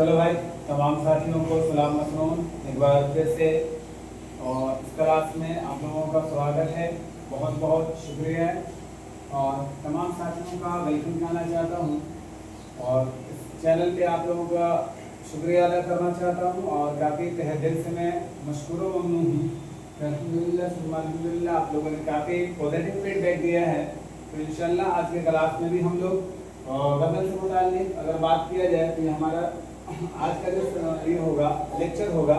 चलो भाई, तमाम साथियों को सलाम मसनून एक बार फिर से। और इस क्लास में आप लोगों का स्वागत है, बहुत बहुत शुक्रिया है। और तमाम साथियों का वेलकम कहना चाहता हूँ और इस चैनल पे आप लोगों का शुक्रिया अदा करना चाहता हूँ और काफ़ी तहे दिल से मैं मशकूर व ममनून हूँ। अल्हम्दुलिल्लाह आप लोगों ने काफ़ी पॉजिटिव फीडबैक दिया है। तो इंशाल्लाह आज के क्लास में भी हम लोग गज़ल से मुताल्लिक़ अगर बात किया जाए तो ये हमारा आज का जो ये होगा लेक्चर होगा,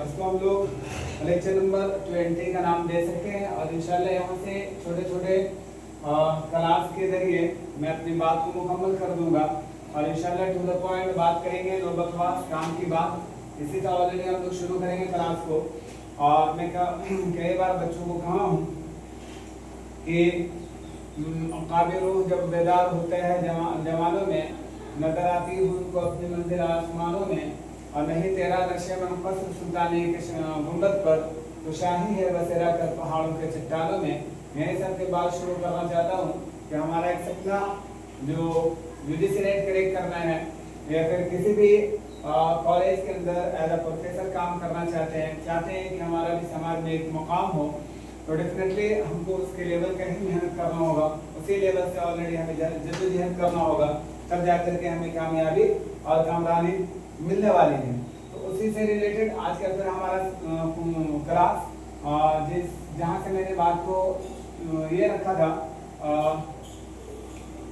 इसको हम लोग लेक्चर नंबर 20 का नाम दे सकते हैं। और इंशाल्लाह यहाँ से छोटे छोटे क्लास के ज़रिए मैं अपनी बात को मुकम्मल कर दूंगा और इंशाल्लाह टू द पॉइंट बात करेंगे, नो बकवास, काम की बात। इसी का ऑलरेडी हम लोग शुरू करेंगे क्लास को। और मैं कई बार बच्चों को कहा हूँ कि काबिल रूह जब बेदार होते हैं जवानों में, नजर आती है उनको अपनी मंजिल आसमानों में, और नहीं तेरा नक्शे मन कसर सुल्तानी के गुंबद पर, तो शाही है बसेरा कर पहाड़ों के चट्टानों में। यहीं से अपनी बात शुरू करना चाहता हूँ कि हमारा एक सपना जो यूजीसी नेट क्रैक करना है या फिर किसी भी कॉलेज के अंदर एज अ प्रोफेसर काम करना चाहते हैं कि हमारा भी समाज में एक मुकाम हो, तो डेफिनेटली हमको उसके लेवल का ही मेहनत करना होगा। उसी लेवल से ऑलरेडी हमें जद्दोजहद करना होगा, तब जाकर के हमें कामयाबी और कामरानी मिलने वाली है। तो उसी से रिलेटेड आज का फिर हमारा क्लास जहाँ से मैंने बात को ये रखा था,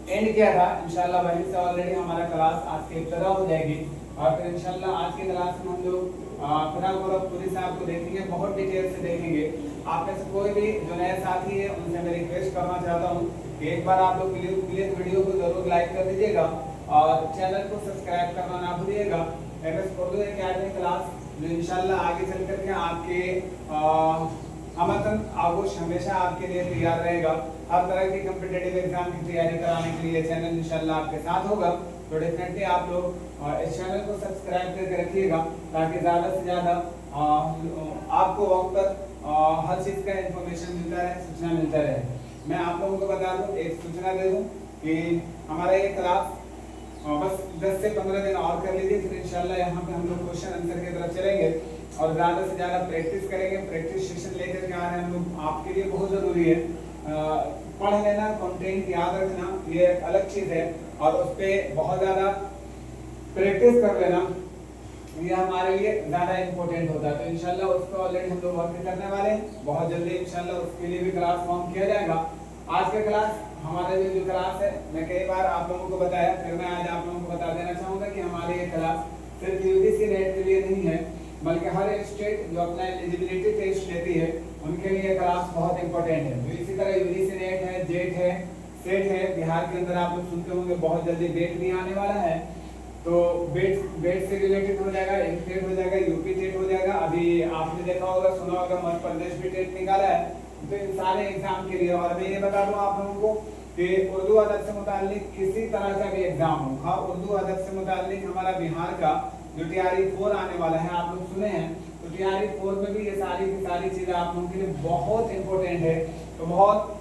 एंड किया था, इंशाल्लाह वहीं से ऑलरेडी हमारा क्लास आज की इब्तिदा हो जाएगी। और फिर इंशाल्लाह आज के क्लास में हम लोग फिलहाल पूरी साहब को देखेंगे, बहुत डिटेल से देखेंगे। आप में से कोई भी जो नए साथी है उनसे मैं रिक्वेस्ट करना चाहता हूँ कि एक बार आप लोग प्लीज वीडियो को जरूर लाइक कर दीजिएगा और चैनल को सब्सक्राइब करना ना भूलिएगा। MS उर्दू एकेडमी क्लास जो इंशाल्लाह आगे चल करके आपके अमतन आगोश हमेशा आपके लिए तैयार रहेगा। हर तरह की कॉम्पिटिटिव एग्जाम की तैयारी कराने के लिए चैनल इंशाल्लाह आपके साथ होगा। तो डेफिनेटली आप लोग इस चैनल को सब्सक्राइब करके रखिएगा ताकि ज़्यादा से ज़्यादा आपको वक्त पर हर चीज़ का इंफॉर्मेशन मिलता रहे, सूचना मिलता रहे। मैं आप लोगों को बता दूं, एक सूचना दे दूं कि हमारा ये क्लास बस 10 से 15 दिन और कर लीजिए, फिर इंशाल्लाह यहाँ पे हम लोग क्वेश्चन आंसर की तरफ चलेंगे और ज़्यादा से ज़्यादा प्रैक्टिस करेंगे। प्रैक्टिस सेशन लेकर के आ रहे हैं हम लोग, आपके लिए बहुत ज़रूरी है। पढ़ लेना, कंटेंट याद रखना ये एक अलग चीज़ है और उस पर बहुत ज़्यादा प्रैक्टिस कर लेना ये हमारे लिए ज़्यादा इम्पोर्टेंट होता है। तो इंशाल्लाह उस पर ऑलरेडी हम लोग वर्क करने वाले हैं, बहुत जल्दी इंशाल्लाह उसके लिए भी क्लास फॉर्म किया जाएगा। आज का क्लास हमारा जो क्लास है, मैं कई बार आप लोगों को बताया, फिर मैं आज आप लोगों को बता देना चाहूँगा कि हमारी ये क्लास सिर्फ यूजीसी नेट के लिए नहीं है, बल्कि हर एक स्टेट जो अपना एलिजिबिलिटी टेस्ट लेती है उनके लिए क्लास बहुत इंपॉर्टेंट है। तो इसी तरह यूजीसी नेट है, जेट है, सेट है। बिहार के अंदर आप लोग सुनते होंगे बहुत जल्दी बेट भी आने वाला है, तो बेट से रिलेटेड हो जाएगा, टेट हो जाएगा, यूपी टेट हो जाएगा। अभी आपने देखा होगा, सुना होगा, मध्य प्रदेश भी टेट निकाला है। तो इन सारे एग्जाम के लिए, और मैं ये बता दूं आप लोगों को कि उर्दू अदब से मुताल्लिक किसी तरह का भी एग्जाम हो, हाँ उर्दू अदब से मुताल्लिक हमारा बिहार का जो TRE 4 आने वाला है, आप लोग सुने हैं, तो TRE 4 में भी ये सारी की सारी चीज़ें आप लोगों के लिए बहुत इंपॉर्टेंट है। तो बहुत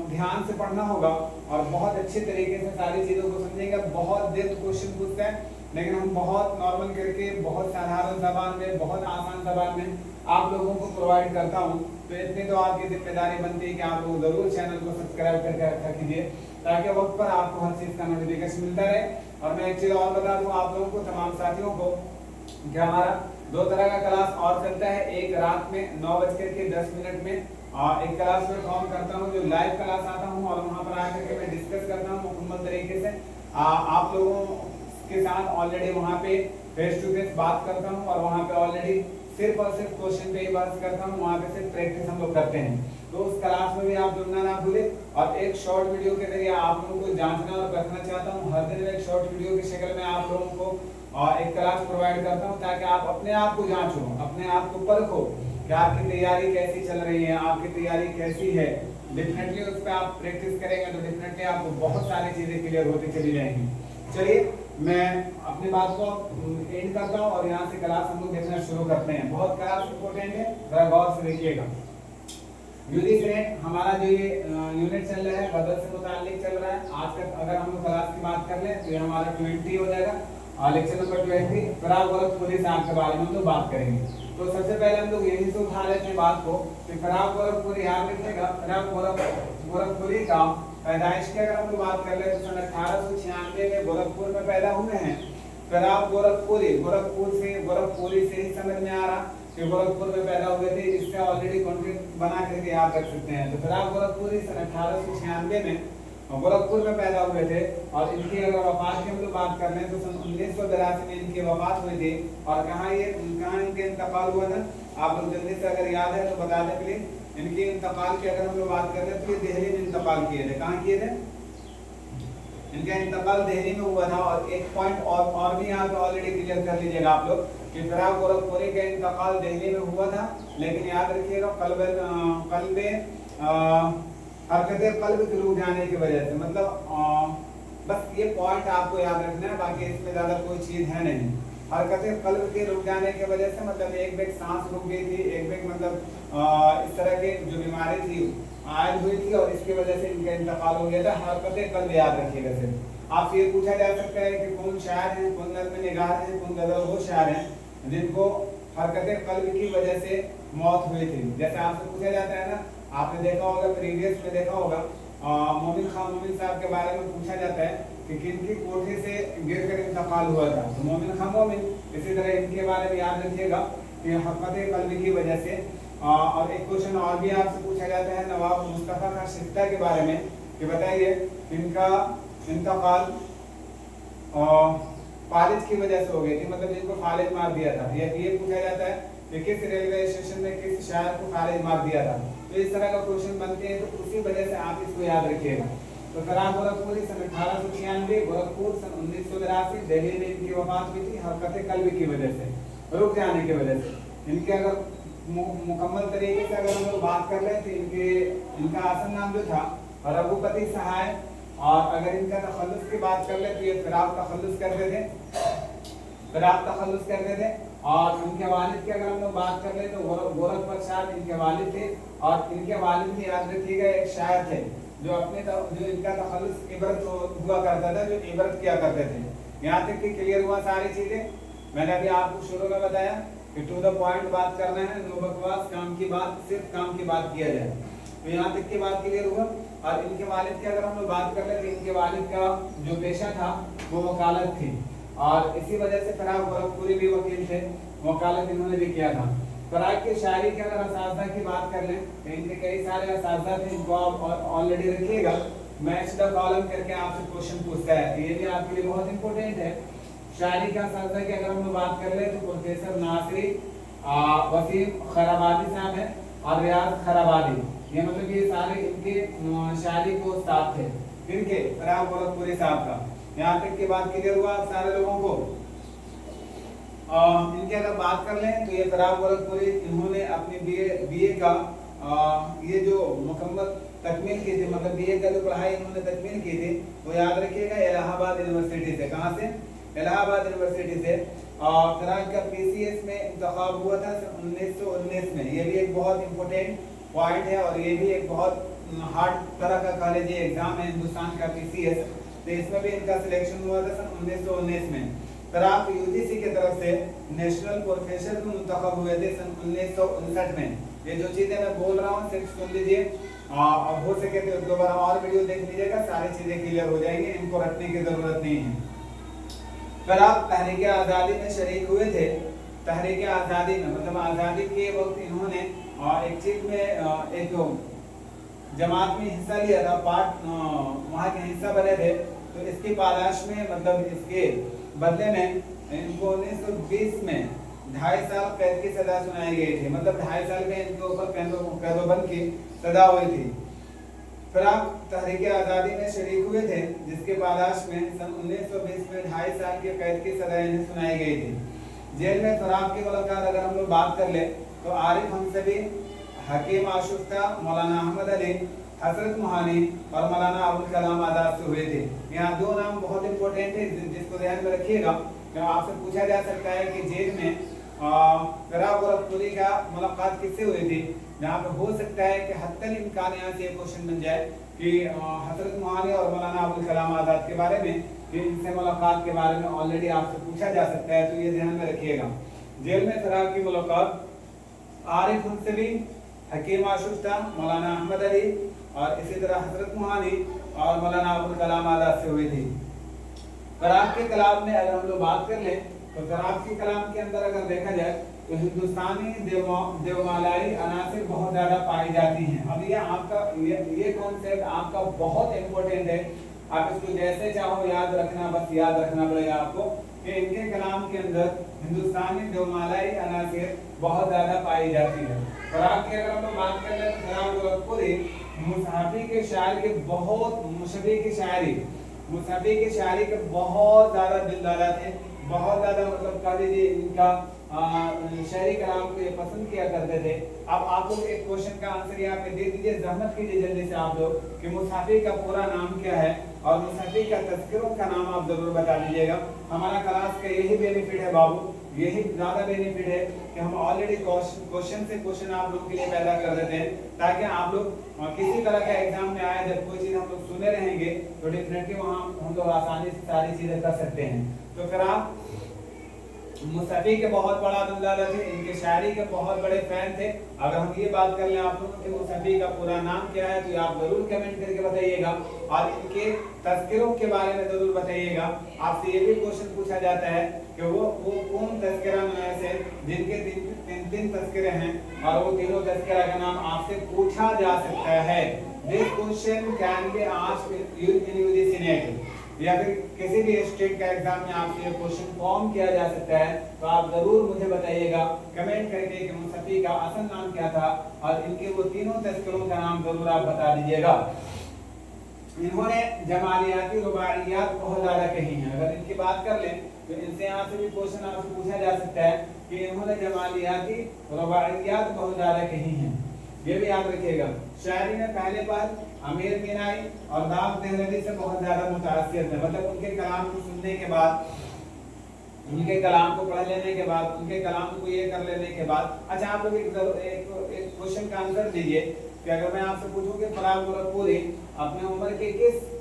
ध्यान से पढ़ना होगा और बहुत अच्छे तरीके से सारी चीज़ों को समझेंगे। बहुत डेप्थ क्वेश्चन पूछते हैं, लेकिन हम बहुत नॉर्मल करके, बहुत साधारण जबान में, बहुत आसान जबान में आप लोगों को प्रोवाइड करता हूँ। तो इतनी तो आपकी जिम्मेदारी बनती है कि आप लोग जरूर चैनल को सब्सक्राइब करके रखा कीजिए ताकि वक्त पर आपको हर चीज़ का नोटिफिकेशन मिलता रहे। और मैं एक चीज़ और बता दूँ आप लोगों को, तमाम साथियों को, कि हमारा 2 तरह का क्लास और चलता है। एक रात में 9:10 में एक क्लास में फॉर्म करता हूँ जो लाइव क्लास आता हूँ और वहाँ पर आकर के मैं डिस्कस करता हूँ मुकम्मल तरीके से आप लोगों के साथ। ऑलरेडी वहाँ पे फेस टू फेस बात करता हूँ और वहाँ पे ऑलरेडी सिर्फ और सिर्फ क्वेश्चन पे ही बात करता हूँ, वहाँ पे सिर्फ प्रैक्टिस हम लोग करते हैं। तो उस क्लास में भी आप जुड़ना ना भूले। और एक शॉर्ट वीडियो के जरिए आप लोगों को जांचना और रखना चाहता हूँ, हर दिन एक शॉर्ट वीडियो की शक्ल में आप लोगों को एक क्लास प्रोवाइड करता हूँ ताकि आप अपने आप को जांचो, अपने आप को परखो कि आपकी तैयारी कैसी चल रही है, आपकी तैयारी कैसी है। डेफिनेटली उस पर आप प्रैक्टिस करेंगे तो डेफिनेटली आपको बहुत सारी चीज़ें क्लियर होती चली जाएंगी। चलिए मैं अपनी बात को एंड करता हूँ और यहाँ से क्लास हम लोग देखना शुरू करते हैं। बहुत क्लास इंपॉर्टेंट है, जरा गौर से देखिएगा। यूजीसी नेट हमारा जो ये यूनिट चल रहा है, गज़ल से मुताल्लिक चल रहा है। आज तक अगर हम लोग क्लास की बात कर लें तो ये हमारा 20 हो जाएगा। लेक्चर नंबर 20 फराग गोरखपुरी साहब के बारे में हम लोग बात करेंगे। तो सबसे पहले हम लोग यही से उठा लेते हैं बात को कि फराग गोरखपुरी याद रखिएगा। फराग गोरखपुरी का पैदाइश की अगर हम लोग बात कर ले तो सन 1896 में गोरखपुर में पैदा हुए हैं। फराग गोरखपुरी से ही समझ में आ रहा कि गोरखपुर में पैदा हुए थे, इससे ऑलरेडी कॉन्फ्लिक्ट बना करके याद रख सकते हैं। तो फराग गोरखपुरी सन 1896 में गोरखपुर में पैदा हुए थे और इनकी अगर वफात की हम लोग बात कर लें तो सन 1982 में इनकी वफात हुई थी। और कहाँ इनके इंतकाल हुआ था, आप लोग जल्दी से अगर याद है तो बता दें प्लीज। इनके इंतकाल की अगर हम लोग बात कर लें तो ये दिल्ली में इंतकाल किए थे। कहाँ किए थे? इनका इंतकाल दिल्ली में हुआ था। और एक पॉइंट और भी यहाँ पे ऑलरेडी क्लियर कर लीजिएगा आप लोग कि फराग गोरखपुरी का इंतकाल दिल्ली में हुआ था, लेकिन याद रखिएगा हरकते कल्ब के रुक जाने की वजह से, मतलब बस ये पॉइंट आपको याद रखना है, बाकी इसमें ज्यादा कोई चीज है नहीं। हरकते कल्ब के रुक जाने की वजह से मतलब एक बेग सांस रुक गई थी, एक बेग मतलब इस तरह के जो बीमारी थी आयल हुई थी और इसकी वजह से इनका इंतकाल हो गया था। हरकते कल्ब याद रखिएगा। सिर्फ आपसे ये पूछा जा सकता है कि कौन शायर हैं, कौन नज़्म निगार हैं, कौन गजल वो शायर हैं जिनको हरकते कल्ब की वजह से मौत हुई थी। जैसे आपसे पूछा जाता है ना, आपने देखा होगा प्रीवियस में देखा होगा मोमिन खान मोमिन साहब के बारे में पूछा जाता है कि किनकी कोठे से गिरकर इंतकाल हुआ था, तो मोमिन खान मोमिन। इसी तरह इनके बारे में याद रखिएगा कि हरकत कल्ब की वजह से। और एक क्वेश्चन और भी आपसे पूछा जाता है नवाब मुस्तफा खान शिफ्ता के बारे में कि बताइए इनका इंतकाल फालिज की वजह से हो गई थी, मतलब जिनको फालिज मार दिया था। ये पूछा जाता है कि किस रेलवे स्टेशन में किस शायर को फालिज मार दिया था। तो इस तरह का क्वेश्चन बनते हैं, तो उसी वजह से आप इसको याद रखिएगा। तो फराग गोरखपुरी सन 1896, गोरखपुर सन 1982, दिल्ली में इनकी वफात हुई थी हरकत कल्ब की वजह से, रुक जाने की वजह से। इनके अगर मुकम्मल तरीके से अगर हम लोग बात कर लें तो इनका असल नाम जो था रघुपति सहाय। और अगर इनका तखल्लुस की बात कर ले तो ये फराग तखल्लुस करते थे। और इनके वालिद की अगर हम लोग बात कर ले तो गोरख प्रसाद इनके वालिद थे। और इनके वालिद भी याद रखिएगा एक शायर थे जो इनका तखल्लुस इबरत हुआ करता था, जो इबरत किया करते थे। यहाँ तक कि क्लियर हुआ सारी चीजें। मैंने अभी आपको शुरू में बताया कि टू द पॉइंट बात करना है, नो बकवास, काम की बात, सिर्फ काम की बात किया जाए। तो यहाँ तक की बात क्लियर हुआ। और इनके वालिद की अगर हम लोग बात कर ले तो इनके वालिद का जो पेशा था वो वकालत थी। और इसी वजह से फराग गोरखपुरी भी वकील थे, वकालत इन्होंने भी किया था। फराग की शायरी की अगर असातिज़ा की बात कर लें तो इनके कई सारे असातिज़ा थे जिनको आप ऑलरेडी रखिएगा। मैच द कॉलम करके आपसे क्वेश्चन पूछता है, ये भी आपके लिए बहुत इंपॉर्टेंट है। शायरी का असातिज़ा की अगर हम लोग बात कर लें तो प्रोफेसर नासिरी वसीम खराबादी साहब हैं और रियाज खराबादी, ये मतलब ये सारे इनके शायरी को उस्ताद थे। इनके फराग गोरखपुरी साहब का यहाँ तक की बात क्लियर हुआ सारे लोगों को। इनकी अगर बात कर लें तो ये फराग गोरखपुरी इन्होंने अपनी बीए का ये जो मुकम्मल तकमील की थी, मतलब बीए का जो पढ़ाई इन्होंने तकमील की थी वो याद रखिएगा इलाहाबाद यूनिवर्सिटी से। कहाँ से? इलाहाबाद यूनिवर्सिटी से। फराग का पीसीएस में इंतखाब हुआ था 1919 में। ये भी एक बहुत इंपॉर्टेंट पॉइंट है और ये भी एक बहुत हार्ड तरह का कॉलेज एग्जाम है हिंदुस्तान का पीसीएस। तो इसमें भी इनका सिलेक्शन हुआ था सन 1919 में। फराग यूजीसी की तरफ से नेशनल प्रोफेसर भी मुंतखब हुए थे सन 1959 में। ये जो चीजें मैं बोल रहा हूँ सिर्फ सुन लीजिए और हो सके तो दोबारा और वीडियो देख लीजिएगा, सारी चीजें क्लियर हो जाएंगी, इनको रटने की जरूरत नहीं है। फराग तहरीक आज़ादी में शरीक हुए थे। तहरीक आज़ादी में मतलब आज़ादी के वक्त इन्होंने एक चीज में एक जमात में हिस्सा लिया था, वहाँ के हिस्सा बने थे। तो इसकी पालाश में मतलब इसके बदले में इनको 1920 में 2.5 साल कैद की सजा सुनाई गई थी, मतलब 2.5 साल में इनके ऊपर कैदोबंद की सजा हुई थी। फराग तहरीक आज़ादी में शरीक हुए थे जिसके पालाश में सन 1920 में 2.5 साल की कैद की सजा इन्हें सुनाई गई थी। जेल में फराग के मुलाकात अगर हम लोग बात कर ले तो आरिफ हमसबी, हकीम आशुफ्ता, मौलाना अहमद अली, हजरत मोहानी और मौलाना अबुल कलाम आजाद से हुए थे। यहाँ दो नाम बहुत इंपॉर्टेंट है जिसको ध्यान में रखिएगा। आपसे पूछा जा सकता है कि जेल में फराग गोरखपुरी का मुलाकात किससे हुई थी, जहाँ पे हो सकता है कि हत्तल इम्कान यहाँ से क्वेश्चन बन जाए कि हजरत मोहानी और मौलाना अबुल कलाम आजाद के बारे में जिनसे मुलाकात के बारे में ऑलरेडी आपसे पूछा जा सकता है, तो ये ध्यान में रखिएगा। जेल में फरार की मुलाकात आरिफ मुंसवी, हकीम आशुफ्ता, मौलाना अहमद अली और इसी तरह हजरत मुहानी और मौलाना अबुल कलाम आजाद से हुई थी। फरार के कलाम में अगर हम लोग बात कर लें तो फरार के कलाम के अंदर अगर देखा जाए तो हिंदुस्तानी देवमालाई अनासिर बहुत ज्यादा पाई जाती हैं। अब ये आपका ये कॉन्सेप्ट आपका बहुत इंपॉर्टेंट है, आप इसको जैसे चाहो याद रखना, बस याद रखना पड़ेगा आपको कि इनके कलाम के अंदर हिंदुस्तानी देवमालाई अनासिर बहुत ज्यादा पाई जाती है। फरार की अगर हम लोग बात कर लें तो फरार गोरखपुरी मुसहफी के शायर के बहुत मुसहफी की शायरी के बहुत ज्यादा दिलदारा थे, बहुत ज्यादा मतलब कह लीजिए इनका शायरी कलाम को ये पसंद किया करते थे। अब आप लोग एक क्वेश्चन का आंसर यहाँ पे दे दीजिए, जहमत कीजिए जल्दी से आप लोग कि मुसहफी का पूरा नाम क्या है और मुसहफी का तज़किरों का नाम आप जरूर बता दीजिएगा। हमारा क्लास का यही बेनिफिट है बाबू, यही ज्यादा बेनिफिट है कि हम ऑलरेडी क्वेश्चन से क्वेश्चन आप लोग के लिए पैदा कर देते हैं, ताकि आप लोग किसी तरह का एग्जाम में आए जब कोई चीज हम लोग सुने रहेंगे तो डेफिनेटली वहाँ हम लोग आसानी से सारी चीजें कर सकते हैं। तो फिर आप मुसहफी के बहुत बड़ा दिलदार थे, इनके शायरी के बहुत बड़े फैन थे। अगर हम ये बात कर लें आप लोगों के मुसहफी का पूरा नाम क्या है तो आप जरूर कमेंट करके बताइएगा और इनके तज़किरों के बारे में जरूर बताइएगा। आपसे ये भी क्वेश्चन पूछा जाता है कि वो कौन तज़किरा में से जिनके तीन तज़किरे हैं और वो तीनों तज़किरा का नाम आपसे पूछा जा सकता है। This question can be asked in UGC net या फिर किसी भी स्टेट का एग्जाम में आपसे ये क्वेश्चन फॉर्म किया जा सकता है, तो आप जरूर मुझे बताइएगा कमेंट करके कि मुसहफी का असल नाम क्या था और इनके वो तीनों तज़किरों का नाम जरूर आप बता दीजिएगा। इन्होंने जमालियाती रुबाइयात बहुत ज्यादा कही हैं। अगर इनकी बात कर लें तो इनसे यहाँ से भी क्वेश्चन आपसे पूछा जा सकता है कि इन्होंने जमालियाती रुबाइयात बहुत ज्यादा कही हैं, ये भी याद रखिएगा। शायरी में पहले पर अमीर मीनाई और दाऊद देहलवी से बहुत ज्यादा मुतासिर थे, मतलब उनके कलाम को सुनने के बाद, उनके कलाम को पढ़ लेने के बाद, उनके कलाम को ये कर लेने के बाद। अच्छा आप लोग एक क्वेश्चन का आंसर दीजिए कि अगर मैं आपसे पूछूं कि फरार गोरखपुरी अपने उम्र के किस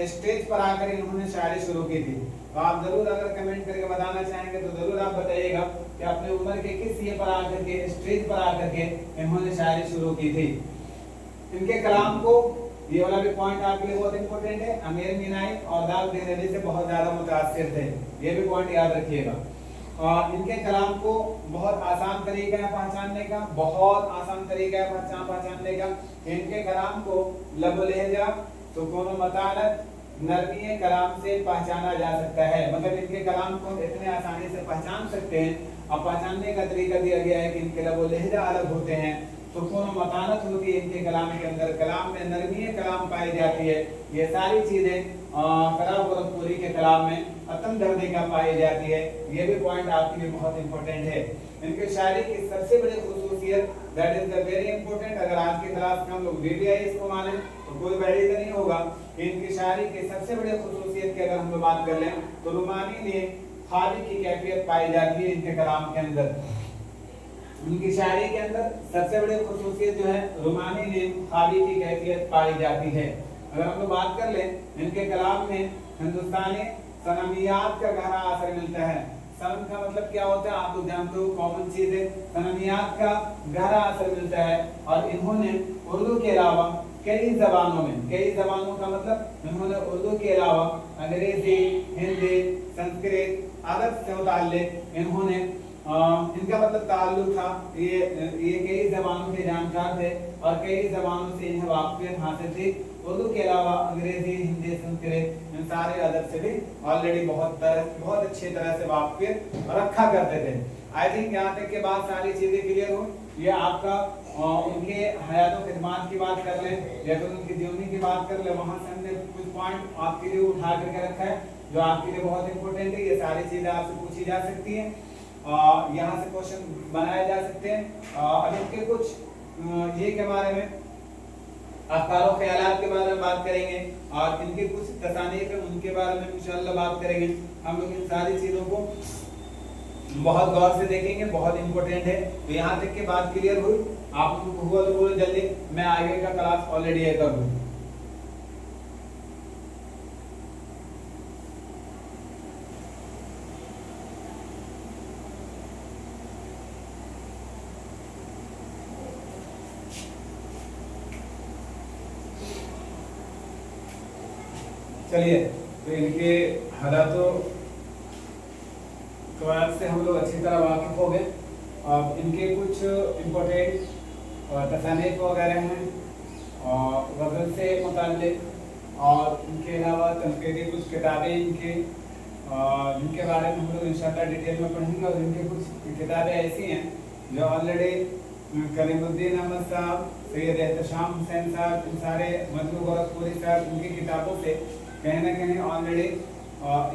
स्टेज पर आकर इन्होंने शायरी शुरू की थी, तो आप जरूर अगर कमेंट करके बताना चाहेंगे तो जरूर आप बताइएगा कि अपने उम्र के किस ये पर आकर के स्टेज पर आकर के इन्होंने शायरी शुरू की थी। इनके कलाम को, ये वाला भी पॉइंट आपके लिए बहुत इंपॉर्टेंट है, अमीर मीनाई और दाऊद देहलवी से बहुत ज्यादा मुतासिर थे, ये भी पॉइंट याद रखिएगा। और इनके कलाम को बहुत आसान तरीका है पहचानने का, बहुत आसान तरीका है पहचानने का। इनके कलाम को लबो लहजा, सुकून व मतानत, नरमी कलाम से पहचाना जा सकता है। मतलब इनके कलाम को इतने आसानी से पहचान सकते हैं। अब पहचानने का तरीका दिया गया है कि इनके लबो लहजा अलग होते हैं, सुकून व मतानत होती है इनके कलाम के अंदर, कलाम में नरमी कलाम पाई जाती है। ये सारी चीजें फरार गोरखपुरी के कलाम में अतम दर्जे का पाई जाती है, ये भी पॉइंट आपके लिए बहुत इंपॉर्टेंट है। इनके शायरी की सबसे बड़ी खुसूसियत, that is the very important, अगर आज की क्लास में हम लोग वीवीआई इसको माने तो कोई बड़ी नहीं होगा। इनकी शायरी की सबसे बड़ी खुसूसियत की अगर हम लोग बात कर लें तो रुमानी ने खाली की कैफियत पाई जाती है इनके कलाम के अंदर। उनकी शायरी के अंदर सबसे बड़ी खुसूसियत जो है रुमानी ने खाली की कैफियत पाई जाती है। अगर हम लोग बात कर लें इनके कलाम में हिंदुस्तानी सनमियात का गहरा असर मिलता है। सनम का मतलब क्या होता है आप लोग जानते हो, कॉमन चीज है। सनमियात का गहरा असर मिलता है और इन्होंने उर्दू के अलावा कई जबानों में, कई जबानों का मतलब इन्होंने उर्दू के अलावा अंग्रेजी, हिंदी, संस्कृत, अरब से मुताल्लिक इन्होंने इनका मतलब ताल्लुक था, ये कई जबानों के जानकार थे और कई जबानों से इन्हें वाक़फ़ियत हासिल थी। उर्दू के अलावा अंग्रेजी, हिंदी, संस्कृत इन सारे अदब से भी ऑलरेडी बहुत अच्छी तरह से वाक़फ़ियत रखा करते थे। आई थिंक यहाँ तक के बाद सारी चीजें क्लियर हो। ये आपका उनके हयात खिदमात की बात कर लें या फिर उनकी जीवनी की बात कर लें, वहाँ से हमने कुछ पॉइंट आपके लिए उठा करके रखा है जो आपके लिए बहुत इंपॉर्टेंट है। ये सारी चीजें आपसे पूछी जा सकती हैं, यहाँ से क्वेश्चन बनाए जा सकते हैं। अब इनके कुछ ये के बारे में अफकार और ख्यालात के बारे में बात करेंगे और इनके कुछ तसानीफ है उनके बारे में इंशाअल्लाह बात करेंगे। हम लोग इन सारी चीज़ों को बहुत गौर से देखेंगे, बहुत इंपॉर्टेंट है। तो यहाँ तक की बात क्लियर हुई, आप लोगों को हुआ तो बोलो जल्दी, मैं आगे का क्लास ऑलरेडी कर दूँ। चलिए, तो इनके हालातों कवायद से हम लोग अच्छी तरह वाकिफ हो गए। अब इनके कुछ इम्पोर्टेंट तसानीफ वगैरह हैं और गज़ल से मुताल्लिक़, और इनके अलावा तनक़ीदी कुछ किताबें इनके जिनके बारे में हम लोग इंशाअल्लाह डिटेल में पढ़ेंगे। और इनके कुछ किताबें ऐसी हैं जो ऑलरेडी करीमुद्दीन अहमद साहब, सैयद एहतशाम हुसैन साहब, इन सारे मजनू गोरखपुरी साहब, उनकी किताबों से कहीं ना कहीं ऑलरेडी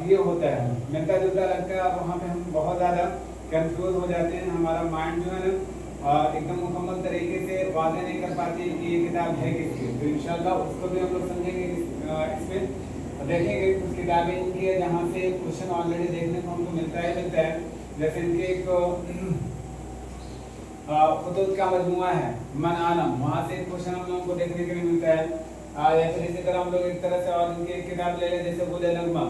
ये होता है, मिलता जुलता लगता है। और वहाँ पे हम बहुत ज़्यादा कंफ्यूज हो जाते हैं, हमारा माइंड जो है ना एकदम मुकम्मल तरीके से वादे नहीं कर पाती कि ये किताब है किसकी। तो इंशाअल्लाह उसको भी हम लोग समझेंगे। इसमें देखेंगे कुछ किताबें इनकी है जहाँ से क्वेश्चन ऑलरेडी देखने को हमको मिलता है। जैसे इनके एक खुतूत का मजमुआ है मन आलम, वहाँ से क्वेश्चन हम लोगों को देखने के लिए मिलता है। या फिर इसी तरह हम लोग एक तरह से और इनकी एक किताब ले लें जैसे गुल नगमा,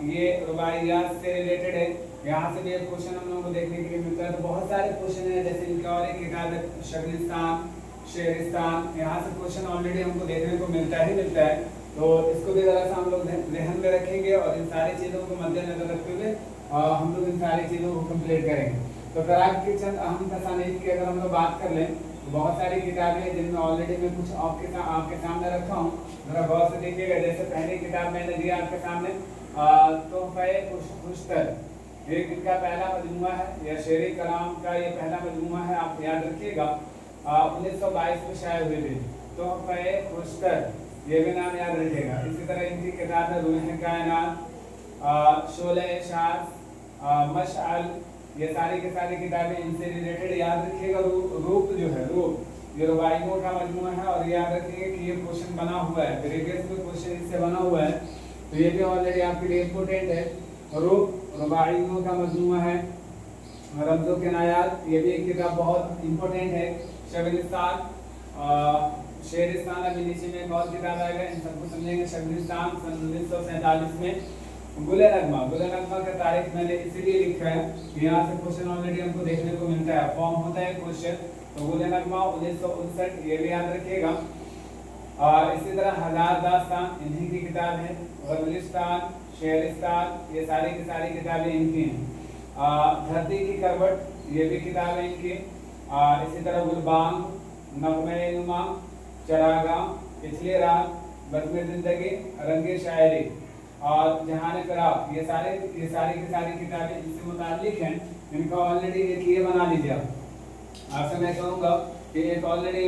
ये रुबाइयात से रिलेटेड है, यहाँ से भी एक क्वेश्चन हम लोगों को देखने के लिए मिलता है। तो बहुत सारे क्वेश्चन है। जैसे इनका और एक किताब है शगलिस्तान शेरिस्तान, यहाँ से क्वेश्चन ऑलरेडी हमको देखने को मिलता है। तो इसको भी ज़रा सा हम लोग ध्यान में रखेंगे और इन सारी चीज़ों को मद्देनजर रखते हुए हम लोग इन सारी चीज़ों को कंप्लीट करेंगे। तो कराक की चंद अहम तसानीफ की अगर हम लोग बात कर लें तो बहुत सारी किताबें हैं जिनमें ऑलरेडी मैं कुछ आपके सामने रखा हूँ, ज़रा गौर से देखिएगा। जैसे पहली किताब मैंने दिया आपके सामने तोहफ़े खुशतर, एक इनका पहला मजमुआ है, या शेरी कलाम का ये पहला मजमुआ है, आप याद रखिएगा। 1922 में शाये हुए थे। तोहफ़े खुशतर, ये भी नाम याद रखिएगा। इसी तरह इनकी किताब है रूह कायनात, शोले शास, मशअल, ये सारी की सारी किताबें इनसे रिलेटेड याद रखिएगा। रूप जो है, रूप ये रुबाइयों का मजमुआ है, और याद रखिएगा कि ये क्वेश्चन बना हुआ है, प्रीवियस में क्वेश्चन इससे बना हुआ है, तो ये भी ऑलरेडी आपके लिए इम्पोर्टेंट है। रूप रुबाइयों का मजमुआ है। रमज़ो के नायात, ये भी एक किताब बहुत इम्पोर्टेंट है। शगलिस्तान, शेरिस्तान, अभी नीचे में एक और किताब आएगा, इन सबको समझेंगे। शगलिस्तान सन 1947 में। गुले नगमा का तारीख मैंने इसीलिए लिखा है कि यहाँ से क्वेश्चन ऑलरेडी हमको देखने को मिलता है, फॉर्म होता है क्वेश्चन। तो गुले नगमा 1959, ये भी याद रखिएगा। इसी तरह हजार दास्तान इन्हीं की किताब है। गज़लिस्तान, शेरिस्तान, ये सारी की सारी किताबें इनकी हैं। धरती की करवट, ये भी किताब है इनकी। इसी तरह गुलबांग, नग़्मे नुमा, चरागा, पिछली रात, बज़्म ज़िंदगी, रंगे शायरी और जहान फ़िराक़, ये सारी की सारी किताबें इनसे मुताल्लिक़ हैं। इनका ऑलरेडी एक ये बना लीजिए आपसे मैं कहूँगा कि एक ऑलरेडी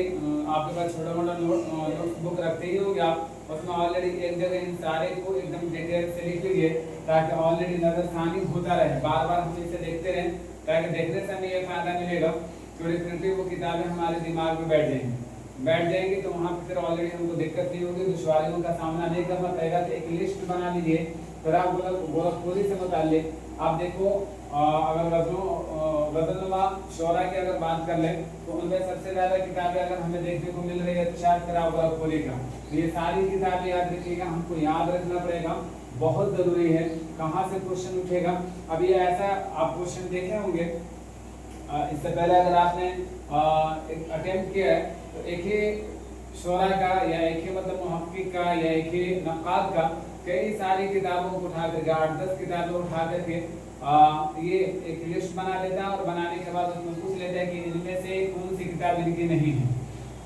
आपके पास छोटा मोटा नोट बुक रखते ही होंगे आप, उसमें ऑलरेडी एक जगह इन सारे को एकदम डिटेल से लिख लीजिए ताकि ऑलरेडी नज़रसानी होता रहे, बार बार हम इसे देखते रहें, ताकि देखने से हमें ये फ़ायदा मिलेगा कि डेफिनेटली वो किताबें हमारे दिमाग में बैठ जाएंगी। तो वहाँ पर फिर ऑलरेडी हमको दिक्कत नहीं होगी, दुश्वारियों का सामना नहीं करना पड़ेगा। तो एक लिस्ट बना लीजिए। फिर आप गोरखपुरी से मुताल्लिक़ आप देखो, अगर गज़लनुमा शोरा की अगर बात कर लें तो उनमें सबसे ज़्यादा किताबें अगर हमें देखने को मिल रही है तो शायद फिर गोरखपुरी का। तो ये सारी किताबें याद रखिएगा, हमको याद रखना पड़ेगा, बहुत ज़रूरी है। कहाँ से क्वेश्चन उठेगा, अभी ऐसा आप क्वेश्चन देखे होंगे इससे पहले अगर आपने एक अटेम्प्ट किया है तो एक ही शोरा का या एक ही मतलब मुहक्किक का या एक ही नक़ाद का कई सारी किताबों को उठा करके 8-10 किताबें उठा करके ये एक लिस्ट बना लेता है, और बनाने के बाद उसमें पूछ लेता है कि इनमें से कौन सी किताब इनकी नहीं है,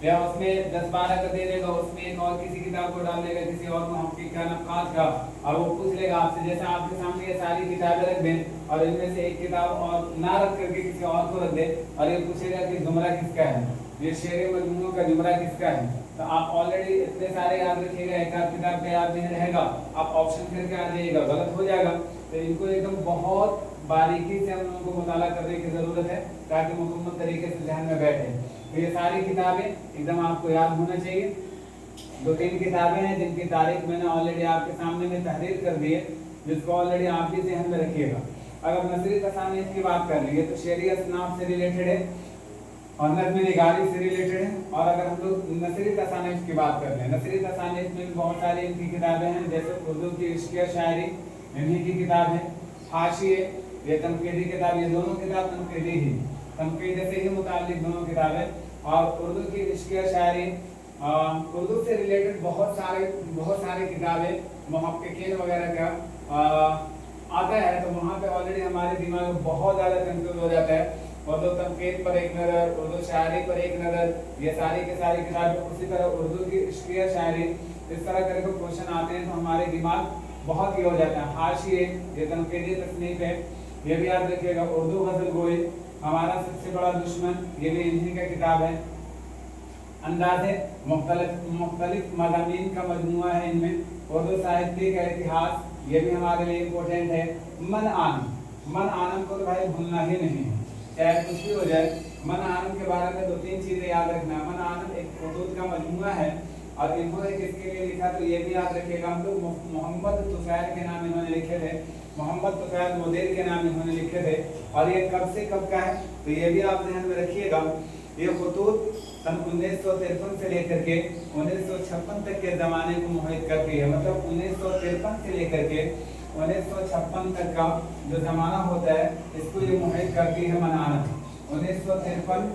या उसमें 10-12 का दे देगा, उसमें एक और किसी किताब को डाल देगा, किसी और मुहक्किक का नक़ाद का, और वो पूछ लेगा आपसे जैसे आपके सामने ये सारी किताबें रख दें और इनमें से एक किताब और ना रख करके किसी और को रख दे, और ये पूछेगा कि जुमरा किसका है, ये शेर मजमूओं का जुमरा किसका है। तो आप ऑलरेडी इतने सारे याद रखिएगा, एक आध किताब का याद नहीं रहेगा, आप ऑप्शन करके आ जाइएगा, गलत हो जाएगा। तो इनको एकदम बहुत बारीकी से हम लोगों को मुताला करने की ज़रूरत है ताकि मुकम्मल तरीके से ध्यान में बैठे। तो ये सारी किताबें एकदम आपको याद होना चाहिए। 2-3 किताबें हैं जिनकी तारीख मैंने ऑलरेडी आपके सामने में तहरीर कर दी है, जिसको ऑलरेडी आप भी ध्यान में रखिएगा। अगर नसरी तसानीफ की बात कर लीजिए तो शेरी असनाफ से रिलेटेड है और नज़्म निगारी से रिलेटेड है। और अगर हम लोग नसरी तसानीफ की बात कर लें, नसरी तसानीफ में बहुत सारी इनकी किताबें हैं, जैसे उर्दू की इश्क़ शायरी इन्हीं की किताब है। हाशिए, ये तनक़ीदी किताब, ये दोनों किताब तनक़ीदी ही, तनक़ीद से ही मुताल्लिक़ दोनों किताबें। और उर्दू की इश्क़ शायरी उर्दू से रिलेटेड बहुत सारे किताबें मुहक्किकीन वगैरह का आता है, तो वहाँ पे ऑलरेडी हमारे दिमाग में बहुत ज़्यादा कंफ्यूज हो जाता है। उर्दू तनकीद पर एक नज़र, उर्दू शायरी पर एक नज़र, ये सारी की सारी किताबें, उसी तरह उर्दू की इश्किया शायरी, इस तरह करके क्वेश्चन आते हैं तो हमारे दिमाग बहुत ही हो जाता है। हाशिए, ये तनकीदी तसनीफ है, ये भी याद रखिएगा। उर्दू गज़ल गोई, हमारा सबसे बड़ा दुश्मन, ये भी इन्हीं का किताब है। अंदाज़े, मुख्तलिफ मज़ामीन का मजमुआ है इनमें। उर्दू साहित्य का इतिहास, ये भी हमारे लिए इम्पोर्टेंट है। मन आनम को तो भाई भूलना ही नहीं है, चाहे कुछ भी हो जाए। मन आनम के बारे में 2-3 चीज़ें याद रखना। मन आनम एक खुतूत का मजमुआ है, और इन्होंने किसके लिए लिखा तो ये भी याद रखिएगा। हम लोग मोहम्मद तुफैल के नाम इन्होंने लिखे थे, मोहम्मद तुफैल मुदीर के नाम इन्होंने लिखे थे। और ये कब से कब का है तो ये भी आप ध्यान में रखिएगा। ये खुतूत सन 1953 से लेकर के 1956 तक के ज़माने को मुहित करती है। मतलब 1953 से लेकर के 1956 तक का जो ज़माना होता है, इसको ये मुहित करती है मन आनम। 1953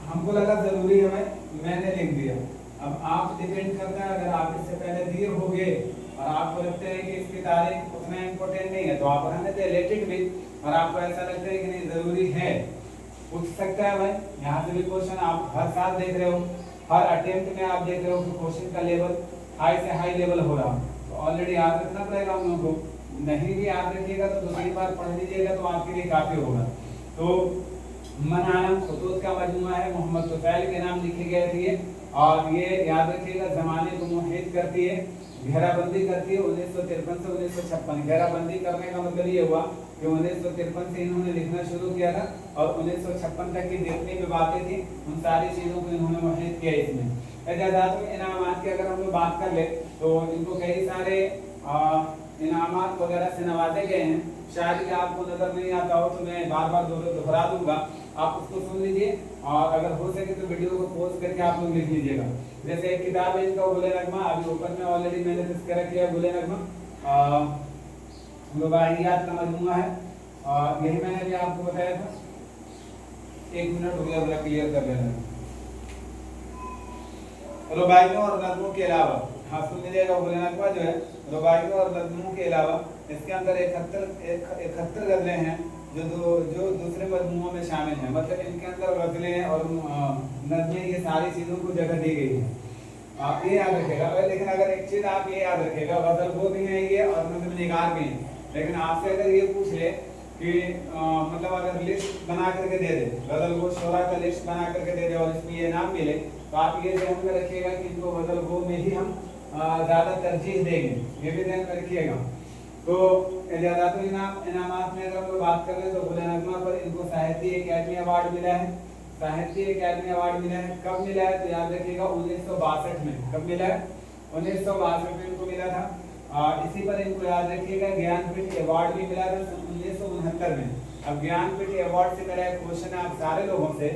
हमको लगा ज़रूरी है, मैंने लिख दिया। अब आप डिपेंड करता है, अगर आप इससे पहले दिए होंगे और आपको लगता है कि इसकी तारीख उतना इम्पोर्टेंट नहीं है तो आप रहने दें, लेट इट बी। और आपको ऐसा लगता है कि नहीं ज़रूरी है, पूछ सकता है भाई। यहाँ से भी क्वेश्चन आप हर साल देख रहे हो, हर अटेम्प्ट में आप देख रहे हो कि क्वेश्चन का लेवल हाई से हाई लेवल हो रहा, तो ऑलरेडी याद रखना पड़ेगा हम लोगों को। नहीं भी याद रखिएगा तो दूसरी बार पढ़ लीजिएगा तो आपके लिए काफ़ी होगा। तो मन आनम खुतूत का मजमुआ है, मोहम्मद तुफैल के नाम लिखे गए थे। और ये याद रखिएगा ज़माने को मुहित करती है, घेराबंदी करती है 1953 से 1956। घेराबंदी करने का मतलब ये हुआ कि 1953 से इन्होंने लिखना शुरू किया था और 1956 तक की जितनी भी बातें थी उन सारी चीज़ों को इन्होंने मुहित किया। इसमें एजाज़ात में इनामात की अगर हम लोग बात कर ले तो इनको कई सारे इनामात वगैरह से नवाजे गए हैं। शायद कि आपको नज़र नहीं आता हो तो मैं बार बार दोहरा दूंगा, आप उसको सुन लीजिए और अगर हो सके तो वीडियो को पॉज करके आप लोग लिख लीजिएगा। जैसे एक किताब है इनका गुले नगमा, अभी ऊपर में ऑलरेडी मैंने तस्करा किया। गुले नगमा रुबाइयात का मजमुआ है और यही मैंने भी आपको बताया था। 1 मिनट हो गया, जरा क्लियर कर लेना। रुबाइयों और नज़मों के अलावा, हाँ सुन लीजिएगा, गुले नगमा जो है रुबाइयों और नज़मों के अलावा इसके अंदर 71 गज़लें हैं जो दूसरे मजमुओं में शामिल हैं। मतलब इनके अंदर गज़लें और नज़में, ये सारी चीज़ों को जगह दी गई है। आप ये याद रखेगा। लेकिन अगर एक चीज़ आप ये याद रखेगा, गज़ल वो भी है ये और नज़्म निगार भी है। लेकिन आपसे अगर ये पूछ ले कि मतलब अगर लिस्ट बना करके दे दे, गज़ल गो शोरा का लिस्ट बना करके दे दे और इसमें ये नाम मिले, तो आप ये ध्यान में रखिएगा कि इनको गज़ल गो में ही हम ज़्यादा तरजीह देंगे, ये भी ध्यान में रखिएगा। तो एजाज़ात इनामात में अगर हम लोग बात कर ले तो गुले नगमा पर इनको साहित्य अकेडमी अवार्ड मिला है। साहित्य अकेडमी अवार्ड मिला है, कब मिला है तो याद रखिएगा 1962 में। कब मिला है? 1962 में इनको मिला था। इसी पर इनको याद रखिएगा ज्ञानपीठ अवार्ड भी मिला था 1969 में। अब ज्ञानपीठ अवार्ड से मेरा एक क्वेश्चन है आप सारे लोगों से,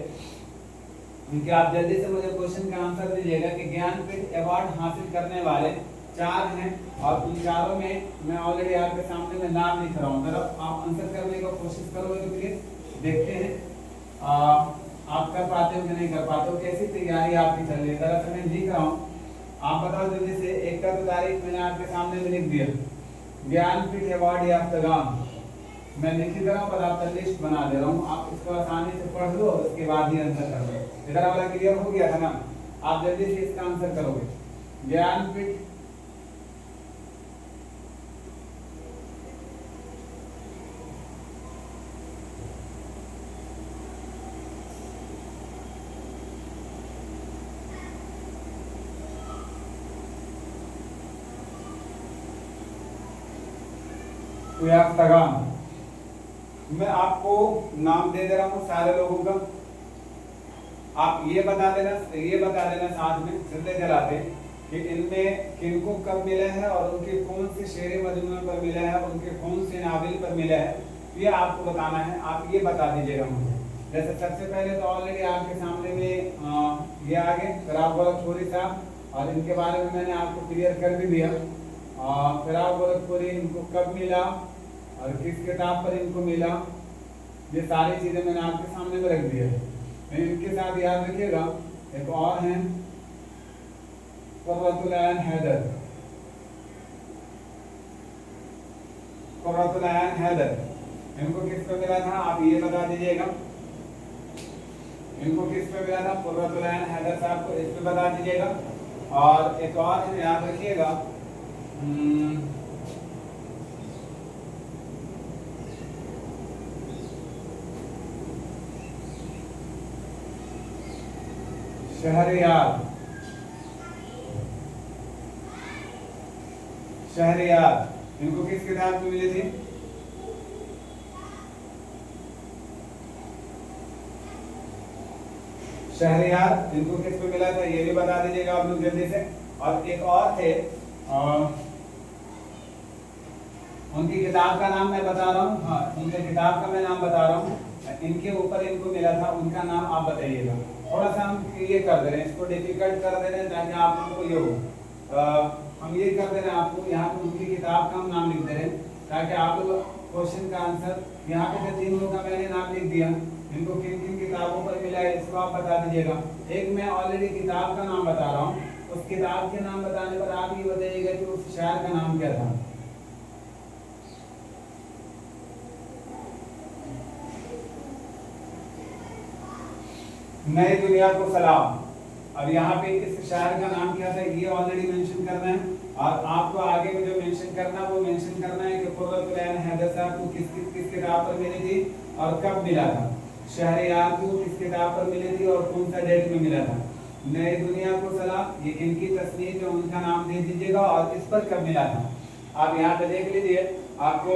उनके आप जल्दी से मुझे क्वेश्चन का आंसर दीजिएगा कि ज्ञानपीठ अवार्ड हासिल करने वाले 4 हैं और उन चारों में मैं ऑलरेडी आपके सामने में नाम लिख रहा हूँ। अगर आप आंसर करने की कोशिश करोगे तो प्लीज देखते हैं आप कर पाते हो कि नहीं कर पाते हो, कैसी तैयारी आपकी चल रही है। दरअसल मैं लिख रहा हूँ, आप बताओ जल्दी से। 1 का तो तारीख मैंने आपके सामने में लिख दिया, ज्ञानपीठ अवार्ड याफ्तागान मैं लिख ही दे रहा हूँ, पर आपका लिस्ट बना दे रहा हूँ। आप इसको आसानी से पढ़ लो और उसके बाद ही आंसर कर लो। इधर वाला क्लियर हो गया था ना? आप जल्दी से इसका आंसर करोगे। ज्ञानपीठ याफ्तागान, मैं आपको नाम दे दे रहा हूँ सारे लोगों का, आप ये बता देना साथ में सिलते चलाते कि इनमें किनको कब मिला है और उनके कौन से शेर मजमूए पर मिला है, उनके कौन से नावल पर मिला है, ये आपको बताना है। आप ये बता दीजिएगा मुझे। जैसे सबसे पहले तो ऑलरेडी आपके सामने में ये आ गए फिराक गोरखपुरी साहब, और इनके बारे में मैंने आपको क्लियर कर भी दिया। फिराक गोरखपुरी इनको कब मिला और किस किताब पर इनको मिला, ये सारी चीज़ें मैंने आपके सामने में रख दिया है। इनके साथ याद रखिएगा एक और हैं कुर्रतुल ऐन हैदर, कुर्रतुल ऐन हैदर, इनको किस पे मिला था आप ये बता दीजिएगा। इनको किस पे मिला था? कुर्रतुल ऐन हैदर साहब को इस पे बता दीजिएगा। और एक और है, याद रखिएगा, शहरयार, शहरयार इनको किस किताब में मिली थी? शहरयार इनको किस पे मिला था ये भी बता दीजिएगा आप लोग जल्दी से। और एक और थे, उनकी किताब का नाम मैं बता रहा हूँ, हाँ उनके किताब का मैं नाम बता रहा हूँ, इनके ऊपर इनको मिला था, उनका नाम आप बताइएगा। थोड़ा सा हम ये कर दे रहे हैं, इसको डिफिकल्ट कर दे रहे हैं ताकि आप लोगों को ये हो। हम ये कर दे रहे हैं आपको, यहाँ पे उनकी किताब का हम नाम लिख दे रहे हैं ताकि आप लोग क्वेश्चन का आंसर, यहाँ पे जो तीनों का मैंने नाम लिख दिया, इनको किन किन किताबों पर मिला है इसको आप बता दीजिएगा। एक मैं ऑलरेडी किताब का नाम बता रहा हूँ, उस किताब के नाम बताने पर आप ये बताइएगा कि उस शायर का नाम क्या था। नई दुनिया को सलाम। अब यहाँ पे इस शायर का नाम क्या था ये ऑलरेडी मेंशन करना है, और आपको आगे में जो मेंशन करना है वो मेंशन करना है कि कुर्रतुल ऐन हैदर साहब को किस किताब पर मिली थी और कब मिला था। शहरयार को किस किताब पर मिली थी और कौन सा डेट में मिला था। नई दुनिया को सलाम ये इनकी तस्नीफ है, उनका नाम दे दीजिएगा और इस पर कब मिला था। आप यहाँ पे देख लीजिए, आपको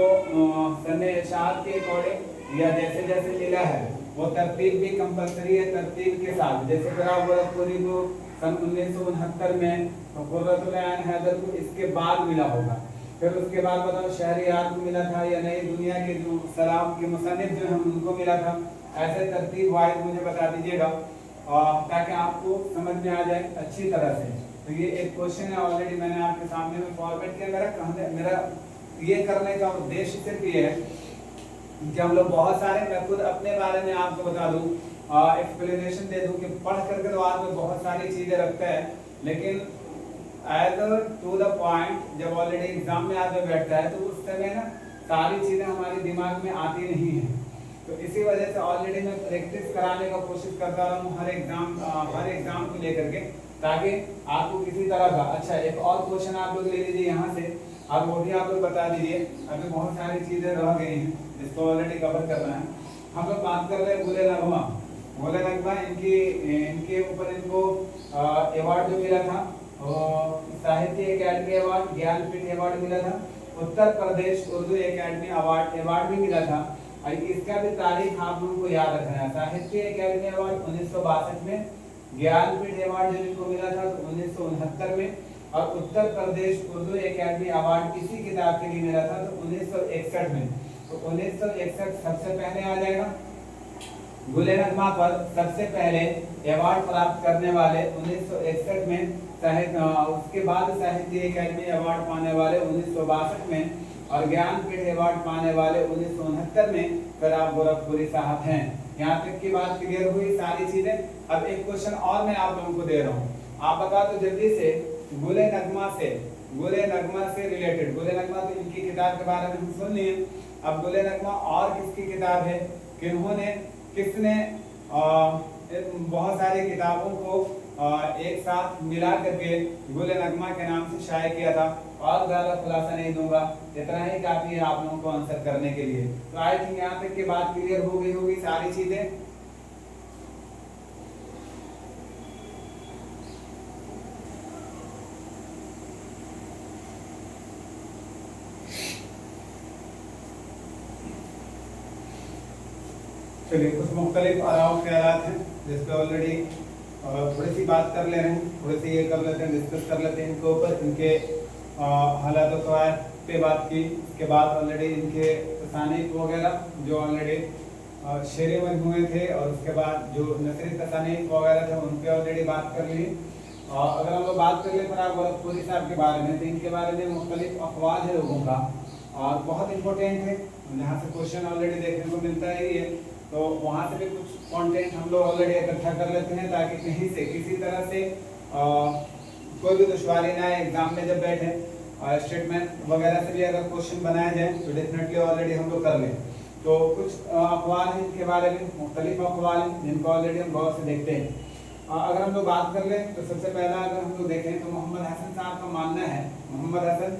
सने इशात के अकॉर्डिंग या जैसे जैसे मिला है वो तरतीब भी कंपलसरी है, तरतीब के साथ। जैसे कुरापुरी को सन 1969 में तो कुर्रतुल ऐन हैदर को इसके बाद मिला होगा, फिर उसके बाद बताओ शहरयार को मिला था या नई दुनिया के जो सलाम के मुसन्निफ जो हैं उनको मिला था। ऐसे तरतीब वाइज मुझे बता दीजिएगा ताकि आपको समझ में आ जाए अच्छी तरह से। तो ये एक क्वेश्चन है, ऑलरेडी मैंने आपके सामने में फॉरवर्ड किया। मेरा ये करने का उद्देश्य सिर्फ ये है कि हम लोग बहुत सारे, मैं खुद अपने बारे में आपको बता दूं, एक्सप्लेनेशन दे दूं कि पढ़ करके तो आदमी बहुत सारी चीजें रखता है, लेकिन एज टू द पॉइंट जब ऑलरेडी एग्जाम में आदमी बैठता है तो उस समय ना सारी चीजें हमारे दिमाग में आती नहीं है। तो इसी वजह से ऑलरेडी मैं प्रैक्टिस कराने का कोशिश करता रहा हूँ हर एग्जाम को लेकर के, ताकि आपको किसी तरह का। अच्छा एक और क्वेश्चन आप लोग ले लीजिए यहाँ से, और वो भी आप लोग बता दीजिए। अभी बहुत सारी चीजें रह गई हैं जिसको ऑलरेडी कवर करना है। हम लोग बात कर रहे हैं गुले नगमा। गुले नगमा इनके ऊपर इनको अवार्ड जो मिला था, साहित्य अकेडमी अवार्ड, ज्ञानपीठ अवार्ड मिला था, उत्तर प्रदेश उर्दू अकेडमी अवार्ड भी मिला था। और इसका भी तारीख आप लोगों को याद रखना है। साहित्य अकेडमी अवार्ड 1962 में, ज्ञानपीठ अवार्ड जो इनको मिला था 1969 में, और उत्तर प्रदेश उर्दू अकेडमी अवार्ड इसी किताब के लिए मिला था तो 1961 में। तो 1961 सबसे पहले आ जाएगा। गुले नगमा पर सबसे पहले अवार्ड प्राप्त करने वाले 1961 में, उसके बाद साहित्य अकेडमी अवार्ड पाने वाले 1962 में, और ज्ञानपीठ अवार्ड पाने वाले 1969 में फराब गोरखपुरी साहब हैं। यहाँ तक की बात क्लियर हुई सारी चीजें। अब एक क्वेश्चन और मैं आप लोगों को दे रहा हूँ, आप बता दो जल्दी से। गुले नगमा से रिलेटेड, गुले नगमा तो इनकी किताब के बारे में हम सुन लिए। अब गुले नगमा और किसकी किताब है, किसने बहुत सारी किताबों को एक साथ मिला करके गुले नगमा के नाम से शाये किया था। और ज्यादा खुलासा नहीं दूंगा, इतना ही काफी है आप लोगों को आंसर करने के लिए। तो आई थिंक यहाँ तक की बात क्लियर हो गई होगी सारी चीजें। चलिए कुछ मुख्तलिफ आराम ख्यालात हैं जिस पे ऑलरेडी थोड़ी सी बात कर ले रहे हैं, थोड़ी सी ये कर लेते हैं, डिस्कस कर लेते हैं इनके ऊपर, इनके हालात पे बात की। इसके बाद ऑलरेडी इनके तसानीफ वगैरह जो ऑलरेडी शेरे मजमूए थे, और उसके बाद जो नसरी तसानीफ वगैरह थे उन पर ऑलरेडी बात कर ली। अगर हम लोग बात कर ले फराब गोरखपुरी साहब के बारे में, तो इनके बारे में मुख्तलिफ अखबार है लोगों का और बहुत इंपॉर्टेंट है, जहाँ से क्वेश्चन ऑलरेडी देखने को मिलता ही है। तो वहाँ से भी कुछ कंटेंट हम लोग ऑलरेडी इकट्ठा कर लेते हैं ताकि कहीं से किसी तरह से कोई भी दुश्वारी ना है एग्जाम में जब बैठे और स्टेटमेंट वगैरह से भी अगर क्वेश्चन बनाए जाए तो डेफिनेटली ऑलरेडी हम लोग कर लें। तो कुछ अखबार हैं इनके बारे में, मुख्तलिफ अखबार हैं जिनको ऑलरेडी हम गौर से देखते हैं। अगर हम लोग बात कर लें तो सबसे पहला अगर हम लोग देखें तो मोहम्मद हसन साहब का मानना है, मोहम्मद हसन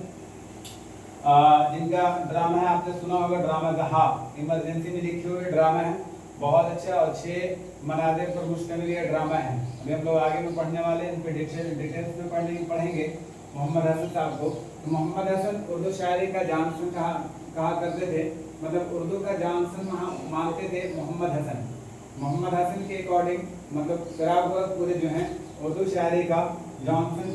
जिनका ड्रामा है आपने सुना होगा, ड्रामा जहाब, इमरजेंसी में लिखे हुए ड्रामा है, बहुत अच्छा और 6 मनाजिर पर मुश्तमिल ये ड्रामा है। अभी हम लोग आगे में पढ़ने वाले हैं, इन पे डिटेल्स में पढ़ेंगे मोहम्मद हसन साहब को। तो मोहम्मद हसन उर्दू शायरी का जानसन कहा करते थे, मतलब उर्दू का जानसन मानते थे मोहम्मद हसन। मोहम्मद हसन के अकॉर्डिंग मतलब शराब पूरे जो हैं उर्दू शायरी का जॉनसन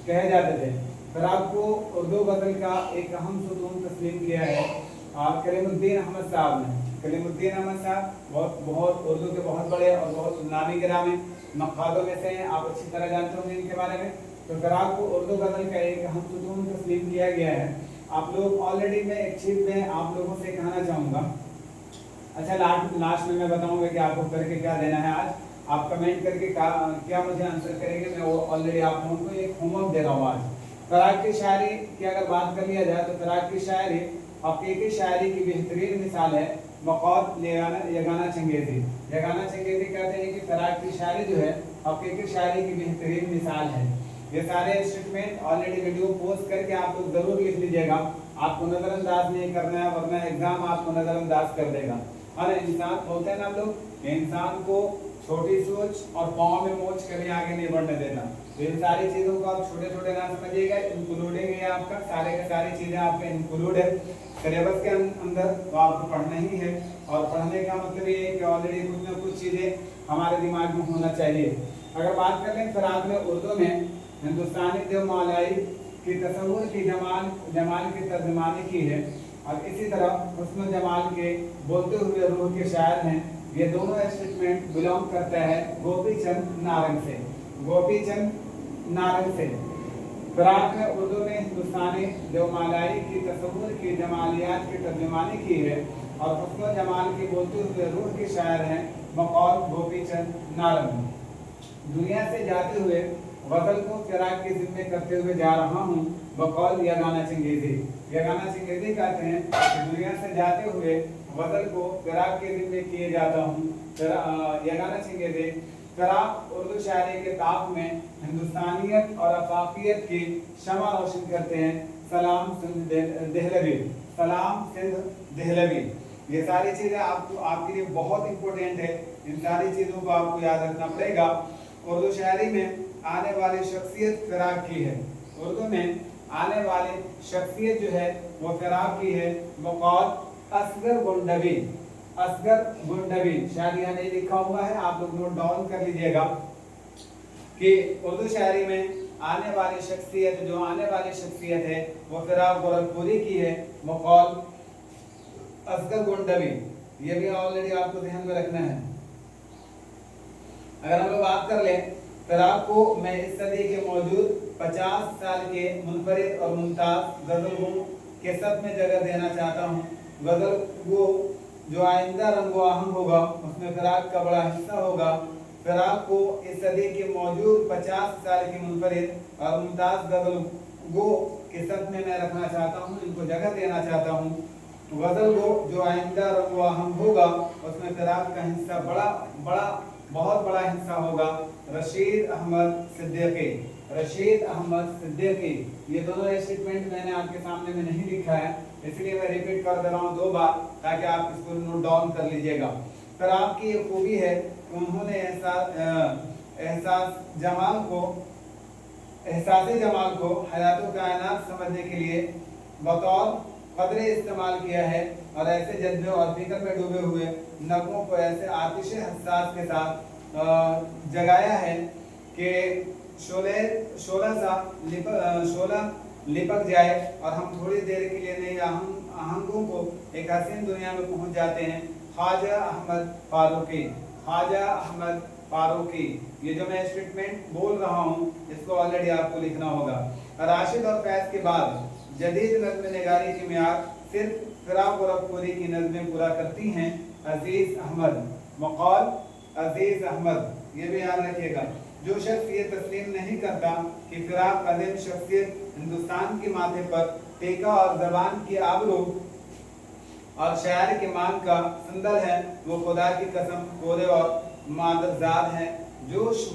कहे जाते थे। शराब को उर्दू गज़ल का एक अहम सुतून तस्लीम किया है कलीमुद्दीन अहमद साहब ने। कलीमुद्दीन अहमद साहब बहुत उर्दू के बहुत बड़े और बहुत नामी गिरामी नक्कादों में से हैं, आप अच्छी तरह जानते होंगे इनके बारे में। तो शराब को उर्दू गज़ल का एक अहम सुतून तस्लीम किया गया है। आप लोग ऑलरेडी मैं एक चीज़ में आप लोगों से कहना चाहूँगा, अच्छा लास्ट में मैं बताऊंगा कि आपको करके क्या देना है। आज आप कमेंट करके क्या मुझे आंसर करेंगे, मैं वो ऑलरेडी आप लोगों को एक होमवर्क दे रहा हूँ आज। तराक की शायरी की अगर बात कर लिया जाए तो तराक की शायरी हकीकी शायरी की बेहतरीन मिसाल है मक़ौद यगाना चंगेज़ी। यगाना चंगेज़ी कहते हैं कि तराक की शायरी जो है हकीकी शायरी की बेहतरीन मिसाल है। ये सारे स्टेटमेंट ऑलरेडी वीडियो पोस्ट करके आप लोग जरूर लिख लीजिएगा, आपको नज़रअंदाज नहीं करना है वरना एग्जाम आपको नज़रअंदाज कर देगा। और इंसान बोलते हैं ना हम लोग, इंसान को छोटी सोच और पाँव में मोच कभी आगे नहीं बढ़ने देना। तो इन सारी चीज़ों को आप छोटे छोटे ना समझिएगा, इंक्लूडिंग है आपका सारे के सारी चीज़ें आपके इंक्लूड है सिलेबस के अंदर, तो आपको पढ़ना ही है। और पढ़ने का मतलब ये है कि ऑलरेडी कुछ ना कुछ चीज़ें हमारे दिमाग में होना चाहिए। अगर बात कर लें फराग में उर्दू में हिंदुस्तानी देवमालाई की तस्वुर की जमाल की तर्जमानी की है, और इसी तरह हुस्न जमाल के बोलते हुए रूह के शायर हैं। ये दोनों स्टेटमेंट बिलोंग करता है गोपीचंद नारंग से। गोपीचंद नारंग से फराग में उर्दू में हिंदुस्तानी देवमालाई की तस्वुर की जमालियात की तर्जुमानी की है, और हुस्न जमाल के बोलते हुए रूह के शायर हैं मक़ौल गोपीचंद नारंग। दुनिया से जाते हुए गज़ल को फिराक के जिम्मे करते हुए जा रहा हूँ बकौल यगाना चंगेज़ी। यगाना चंगेज़ी कहते हैं कि दुनिया से जाते हुए गज़ल को फिराक के जिम्मे किए जाता हूँ। यगाना चंगेज़ी फिराक उर्दू शायरी के ताक़ में हिंदुस्तानियत और अफ़ाक़ियत की शमा रोशन करते हैं। सलाम सिंध दहलवी, सलाम सिंध दहलवी। ये सारी चीज़ें आपके लिए बहुत इंपॉर्टेंट है, इन सारी चीज़ों को आपको याद रखना पड़ेगा। उर्दू शायरी में आने वाली शख्सियत फिराक की है, उर्दू में आने वाली शख्सियत जो है वो फिराक की है। मक़ौल असगर गुंडवी, असगर गुंडवी शायरी यहाँ नहीं लिखा हुआ है, आप लोग नोट डाउन कर लीजिएगा कि उर्दू शायरी में आने वाली शख्सियत जो आने वाली शख्सियत है वो फिराक गोरखपुरी की है। मक़ौल असगर गुंडवी, ये भी ऑलरेडी आपको ध्यान में रखना है। अगर हम लोग बात कर लें फिराक को मैं इस सदी के मौजूद 50 साल के मुनफरिद और मुमताज़ गज़ल के सब में जगह देना चाहता हूँ। गज़ल वो जो आइंदा रंगो आहंग होगा उसमें फिराक का बड़ा हिस्सा होगा। फिराक को इस सदी के मौजूद 50 साल की मुनफरिद और मुमताज़ गज़ल गो के सब में मैं रखना चाहता हूँ, इनको जगह देना चाहता हूँ। गज़ल को जो आइंदा रंगो आहंग होगा उसमें फिराक का हिस्सा बहुत बड़ा हिस्सा होगा। रशीद अहमद सिद्दीकी, रशीद अहमद सिद्दीकी। ये दोनों स्टेटमेंट मैंने आपके सामने में नहीं लिखा है, इसलिए मैं रिपीट कर दे रहा हूँ 2 बार ताकि आप इसको नोट डाउन कर लीजिएगा। फिराक की ये खूबी है कि उन्होंने एहसास जमाल को हयातो कायनात समझने के लिए बतौर कदरे इस्तेमाल किया है, और ऐसे जज्बे और फिक्र में डूबे हुए नगमों को ऐसे आतिशे हसास के साथ जगाया है कि शोला लिपक जाए और हम थोड़ी देर के लिए नई आहंगों को एक हसीन दुनिया में पहुंच जाते हैं। ख्वाजा अहमद फारूकी, ख्वाजा अहमद फारूकी। ये जो मैं स्टेटमेंट बोल रहा हूँ इसको ऑलरेडी आपको लिखना होगा। राशिद और फैज के बाद जदीद नज़्म निगारी की मियार सिर्फ फिराक गोरखपुरी की नज़में पूरा करती हैं। अजीज़ अहमद, मक़ौल अजीज़ अहमद। ये भी याद रखिएगा। जो शख्स ये तस्लीम नहीं करता कि फिराक अजीम शख्सियत हिंदुस्तान के माथे पर टेका और जबान की आबरू और शायर के मान का संदल है, वो खुदा की कसम कोरे और मादरजाद है। जोश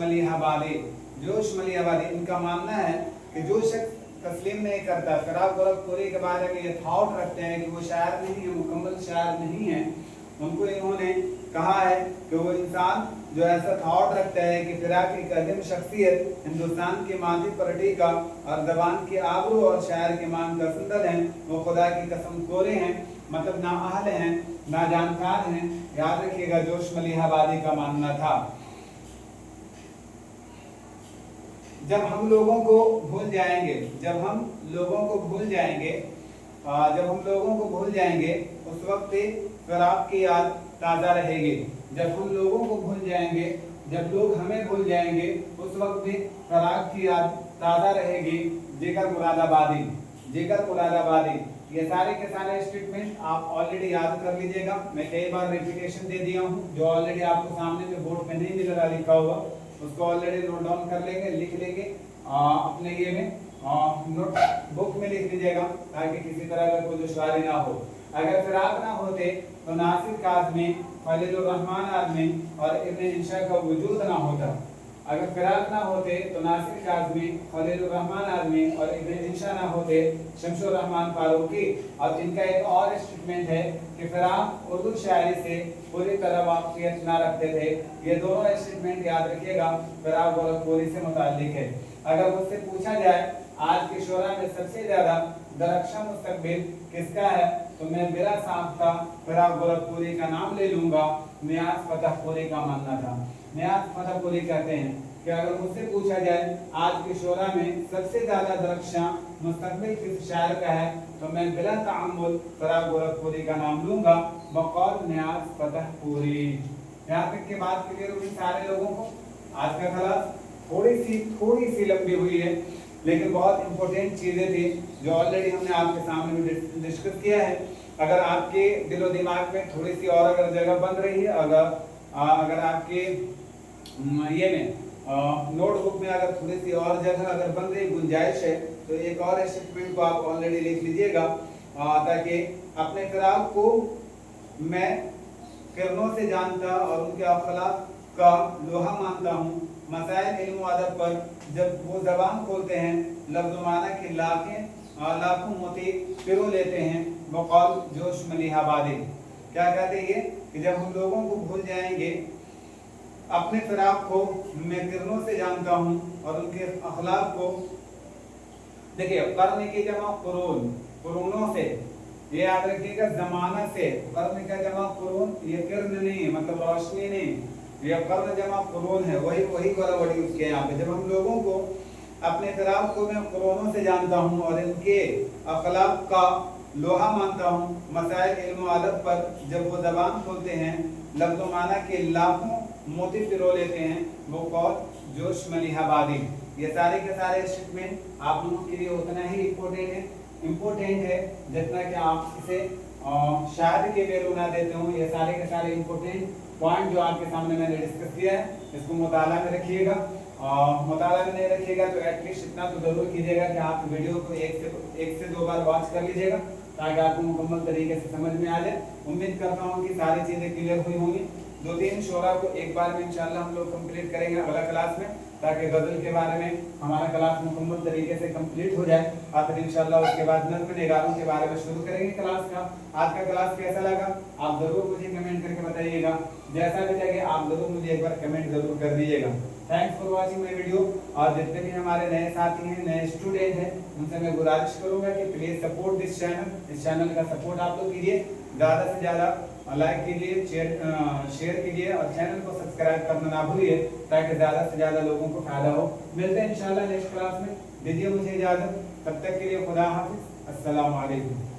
मलिहाबादी इनका मानना है कि जो शख्स तस्लीम नहीं करता, फिराक गोरखपुरी के बारे में ये थॉट रखते हैं कि वो शायर नहीं है, मुकम्मल शायर नहीं है, उनको इन्होंने कहा है कि वो इंसान जो ऐसा थॉट रखता है कि फिराक एक अजीम शख्सियत हिंदुस्तान के माथे पर टेका और जबान की आबरू और शायर के मान का संदल है, वो खुदा की कसम कोरे हैं, मतलब ना अहल हैं, ना जानकार हैं। याद रखिएगा, जोश मलिहाबादी का मानना था। जब हम लोगों को भूल जाएंगे उस वक्त फिराक की याद ताज़ा रहेगी। जब हम लोगों को भूल जाएंगे, जब लोग हमें भूल जाएंगे, उस वक्त भी फिराक की याद ताज़ा रहेगी। जिगर मुरादाबादी ये सारे के सारे स्टेटमेंट आप ऑलरेडी याद कर लीजिएगा। मैं कई बार रिपीटेशन दे दिया हूँ, जो ऑलरेडी आपको सामने में बोर्ड पे नहीं मिल रहा लिखा हुआ, उसको ऑलरेडी नोट डाउन कर लेंगे, लिख लेंगे अपने ये में नोट बुक में लिख लीजिएगा, ताकि किसी तरह का कोई दुश्वारी ना हो। अगर फिराक ना होते तो नासिर काज़मी, खलीलुर रहमान आज़मी और इब्न इंशा का वजूद ना होता। अगर फिराक ना होते तो नासिर काज़मी, खलीलुर रहमान आज़मी और इब्न इंशा ना होते, शमशुर रहमान फारूकी। अब इनका एक और स्टेटमेंट है कि फिराक उर्दू शायरी से पूरी तरह वाक़ियत ना रखते थे। ये दोनों स्टेटमेंट याद रखिएगा, फिराक गोरखपुरी से मुताल्लिक है। अगर मुझसे पूछा जाए आज के शोरा में सबसे ज्यादा दरख्शां मुस्तकबिल किसका है, तो मैं बिला साख्ता फिराक गोरखपुरी का नाम ले लूंगा। नियाज़ फतहपुरी का मानना था। नियाज़ फतहपुरी कहते हैं कि अगर मुझसे पूछा जाए आज के शोरा में सबसे ज्यादा दरख्शां मुस्तकबिल किस शायर का है, तो मैं बिला ताअम्मुल फिराक गोरखपुरी का नाम लूंगा बकौल नियाज़ फतहपुरी। यहाँ तक के बात क्लियर हुई सारे लोगों को। आज का क्लास थोड़ी सी लंबी हुई है, लेकिन बहुत इंपॉर्टेंट चीजें थी जो ऑलरेडी हमने आपके सामने में डिस्कस किया है। अगर आपके दिलो दिमाग में थोड़ी सी और अगर जगह बन रही है, अगर आपके ये में नोटबुक में अगर थोड़ी सी और जगह अगर बन रही गुंजाइश है, तो एक और स्टेटमेंट को आप ऑलरेडी लिख लीजिएगा, ताकि अपने फिराक को मैं किरणों से जानता और उनके अखलाक का लोहा मानता हूँ। मसाइल इल्म अदब पर जब वो जबान खोलते हैं, लफ्ज़ माना के लाखों मोती पिरो लेते हैं। बकौल जोश मलिहाबादी क्या कहते हैं कि जब हम लोगों को भूल जाएंगे, अपने फिराक को मैं किरणों से जानता हूँ और उनके अखलाक को, देखिए कर्न की जमा कुरूनों से, ये याद रखिएगा, जमाना से। कर्न का जमा कुरून, ये किरण नहीं है, मतलब रोशनी नहीं, ये कर्न जमा कुरून है, वही वाला वर्ड यूज किया यहाँ पे। जब हम लोगों को अपने फिराक को मैं कुरूनों से जानता हूँ और इनके अखलाक का लोहा मानता हूँ। मसाइल इल्म अदब पर जब वो जबान खोलते हैं, लफ्ज़ माना के लाखों मोती पिरो लेते हैं। वो कौल जोश मलिहाबादी। ये सारे के सारे स्टेटमेंट आप लोगों के लिए उतना ही इम्पोर्टेंट है जितना कि आप इसे शायद के वैल्यू ना देते हो। ये सारे के सारे इम्पोर्टेंट पॉइंट जो आपके सामने मैंने डिस्कस किया है, इसको मुताला में रखिएगा। मुताला में नहीं रखिएगा तो एटलीस्ट इतना तो जरूर कीजिएगा कि आप वीडियो को एक से दो बार वॉच कर लीजिएगा, ताकि आपको मुकम्मल तरीके से समझ में आ जाए। उम्मीद करता हूँ कि सारी चीज़ें क्लियर हुई होंगी। 2-3 शोरा को एक बार में इंशाल्लाह हम लोग कंप्लीट करेंगे अगला क्लास में, ताकि गज़ल के बारे में हमारा क्लास मुकम्मल तरीके से कंप्लीट हो जाए। और फिर इंशाल्लाह उसके बाद नज़्म निगारों के बारे में शुरू करेंगे क्लास का। आज का क्लास कैसा लगा आप ज़रूर मुझे कमेंट करके बताइएगा। जैसा भी लगे आप ज़रूर मुझे एक बार कमेंट ज़रूर कर दीजिएगा। Thanks for watching my video. और जितने भी हमारे नए साथी हैं, नए स्टूडेंट हैं, उनसे मैं गुजारिश करूँगा कि प्लीज़ सपोर्ट दिस चैनल। इस चैनल का सपोर्ट आप लोग कीजिए, ज़्यादा से ज़्यादा लाइक कीजिए, शेयर कीजिए और चैनल को सब्सक्राइब करना ना भूलिए, ताकि ज़्यादा से ज़्यादा लोगों को फायदा हो। मिलते हैं इंशाल्लाह नेक्स्ट क्लास में। दीजिए मुझे इजाज़त, तब तक के लिए खुदा हाफिज़। अस्सलामु अलैकुम।